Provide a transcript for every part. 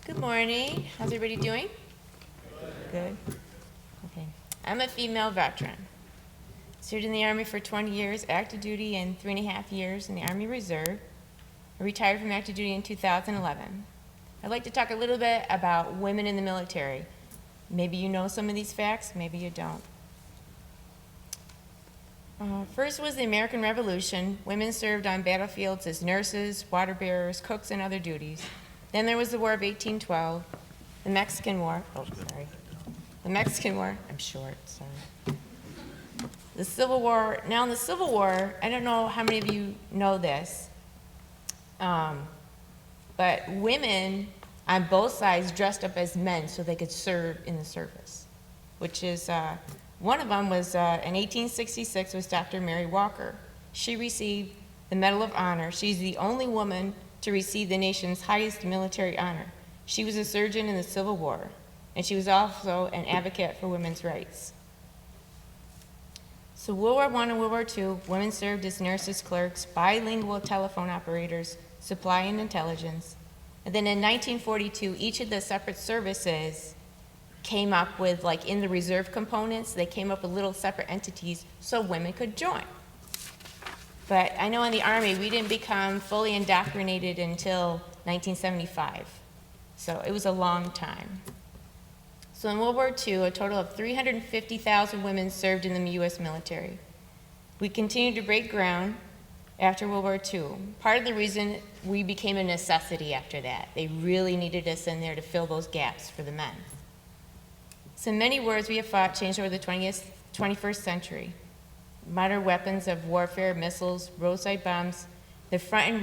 Good morning. How's everybody doing? Good. Okay. I'm a female veteran. Served in the Army for 20 years, active duty, and 3.5 years in the Army Reserve. I retired from active duty in 2011. I'd like to talk a little bit about women in the military. Maybe you know some of these facts, maybe you don't. First was the American Revolution. Women served on battlefields as nurses, water bearers, cooks, and other duties. Then there was the War of 1812, the Mexican War. Oh, sorry. The Mexican War. I'm short, sorry. The Civil War. Now, in the Civil War, I don't know how many of you know this, but women on both sides dressed up as men so they could serve in the service, which is, one of them was, in 1866, was Dr. Mary Walker. She received the Medal of Honor. She's the only woman to receive the nation's highest military honor. She was a surgeon in the Civil War, and she was also an advocate for women's rights. So World War I and World War II, women served as nurses, clerks, bilingual telephone operators, supply and intelligence. And then in 1942, each of the separate services came up with, like in the reserve components, they came up with little separate entities so women could join. But I know in the Army, we didn't become fully indoctrinated until 1975. So it was a long time. So in World War II, a total of 350,000 women served in the U.S. military. We continued to break ground after World War II. Part of the reason we became a necessity after that, they really needed us in there to fill those gaps for the men. So in many words, we have fought changed over the 21st century. Modern weapons of warfare, missiles, roadside bombs, the front and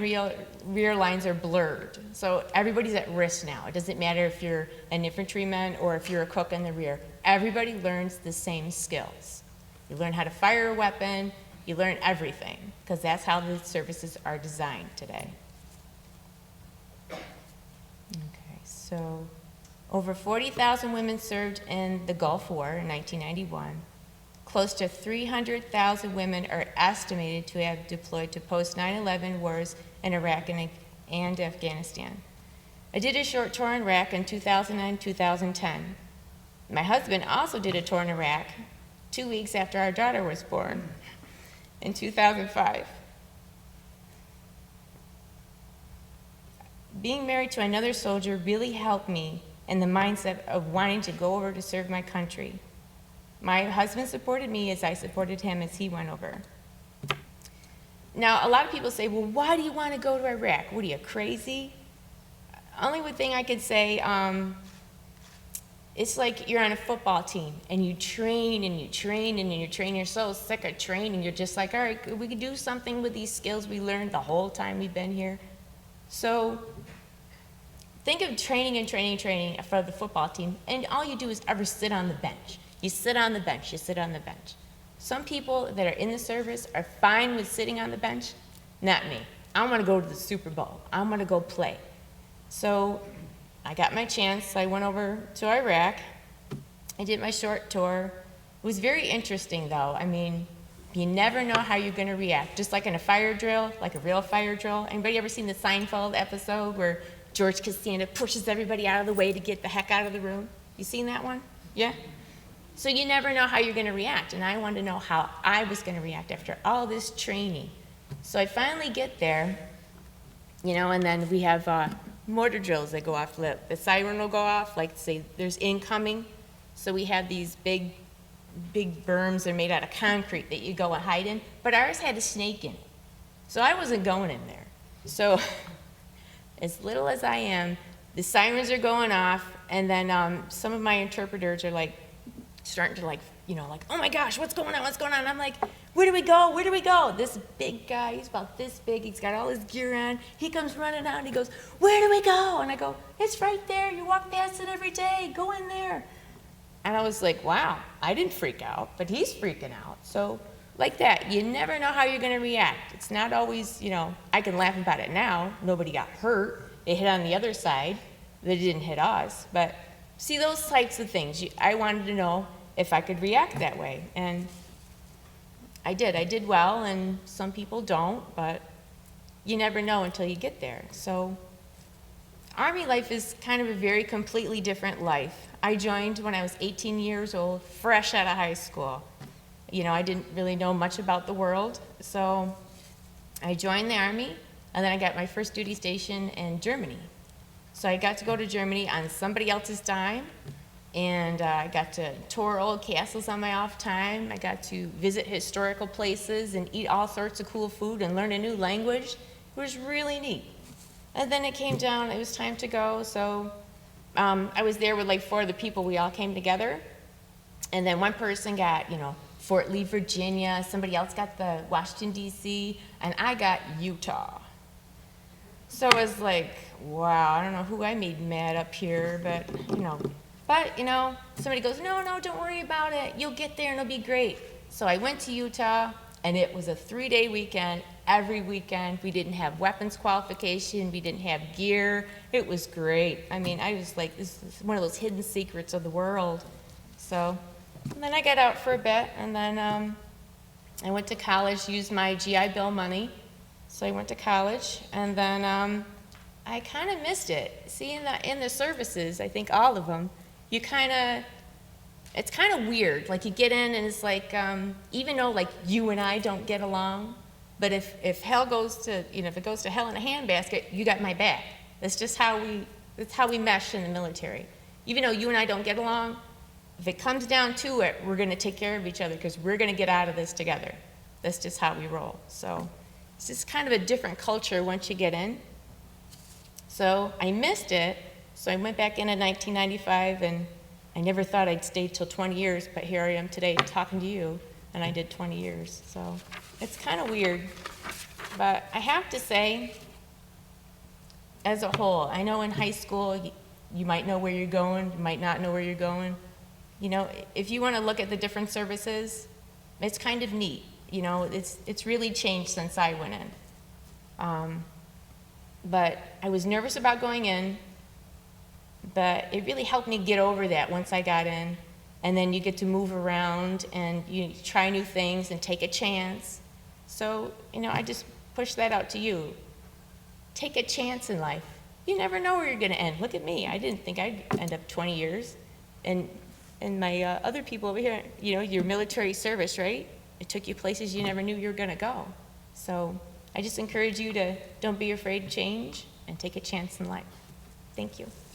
rear lines are blurred. So everybody's at risk now. It doesn't matter if you're an infantryman or if you're a cook in the rear. Everybody learns the same skills. You learn how to fire a weapon, you learn everything, because that's how the services are designed today. Okay, so over 40,000 women served in the Gulf War in 1991. Close to 300,000 women are estimated to have deployed to post-9/11 wars in Iraq and Afghanistan. I did a short tour in Iraq in 2009, 2010. My husband also did a tour in Iraq 2 weeks after our daughter was born in 2005. Being married to another soldier really helped me in the mindset of wanting to go over to serve my country. My husband supported me as I supported him as he went over. Now, a lot of people say, well, why do you want to go to Iraq? What are you, crazy? Only one thing I could say, it's like you're on a football team and you train and you train and you train. You're so sick of training. You're just like, all right, we could do something with these skills we learned the whole time we've been here. So think of training and training, training for the football team, and all you do is ever sit on the bench. You sit on the bench, you sit on the bench. Some people that are in the service are fine with sitting on the bench, not me. I want to go to the Super Bowl. I want to go play. So I got my chance. I went over to Iraq. I did my short tour. It was very interesting though. I mean, you never know how you're going to react. Just like in a fire drill, like a real fire drill. Anybody ever seen the Seinfeld episode where George Costanza pushes everybody out of the way to get the heck out of the room? You seen that one? Yeah? So you never know how you're going to react, and I wanted to know how I was going to react after all this training. So I finally get there, you know, and then we have mortar drills that go off. The siren will go off, like say there's incoming. So we have these big berms. They're made out of concrete that you go and hide in, but ours had a snake in it. So I wasn't going in there. So as little as I am, the sirens are going off, and then some of my interpreters are like, starting to like, you know, like, oh my gosh, what's going on, what's going on? And I'm like, where do we go, where do we go? This big guy, he's about this big, he's got all his gear on, he comes running out and he goes, where do we go? And I go, it's right there, you walk past it every day, go in there. And I was like, wow, I didn't freak out, but he's freaking out. So like that, you never know how you're gonna react. It's not always, you know, I can laugh about it now, nobody got hurt, they hit on the other side, they didn't hit us, but see those types of things, I wanted to know if I could react that way, and I did well, and some people don't, but you never know until you get there. So Army life is kind of a very completely different life. I joined when I was 18 years old, fresh out of high school. You know, I didn't really know much about the world, so I joined the Army, and then I got my first duty station in Germany. So I got to go to Germany on somebody else's dime, and I got to tour old castles on my off time. I got to visit historical places and eat all sorts of cool food and learn a new language. It was really neat. And then it came down, it was time to go, so I was there with like 4 other people. We all came together, and then one person got, you know, Fort Lee, Virginia, somebody else got the Washington, D.C., and I got Utah. So it was like, wow, I don't know who I made mad up here, but, somebody goes, no, don't worry about it. You'll get there and it'll be great. So I went to Utah, and it was a 3-day weekend. Every weekend, we didn't have weapons qualification, we didn't have gear. It was great. I mean, I was like, this is one of those hidden secrets of the world. So, and then I got out for a bit, and then I went to college, used my GI Bill money. So I went to college, and then I kind of missed it. See, in the services, I think all of them, it's kind of weird. Like, you get in, and it's like, even though, like, you and I don't get along, but if hell goes to, if it goes to hell in a handbasket, you got my back. That's just how we mesh in the military. Even though you and I don't get along, if it comes down to it, we're going to take care of each other because we're going to get out of this together. That's just how we roll. So it's just kind of a different culture once you get in. So I missed it. So I went back in 1995, and I never thought I'd stay till 20 years, but here I am today talking to you, and I did 20 years. So it's kind of weird. But I have to say, as a whole, I know in high school, you might know where you're going, you might not know where you're going. If you want to look at the different services, it's kind of neat. It's really changed since I went in. But I was nervous about going in, but it really helped me get over that once I got in. And then you get to move around, and you try new things and take a chance. So, I just push that out to you. Take a chance in life. You never know where you're going to end. Look at me. I didn't think I'd end up 20 years. And my other people over here, your military service, right? It took you places you never knew you were going to go. So I just encourage you to don't be afraid to change and take a chance in life. Thank you.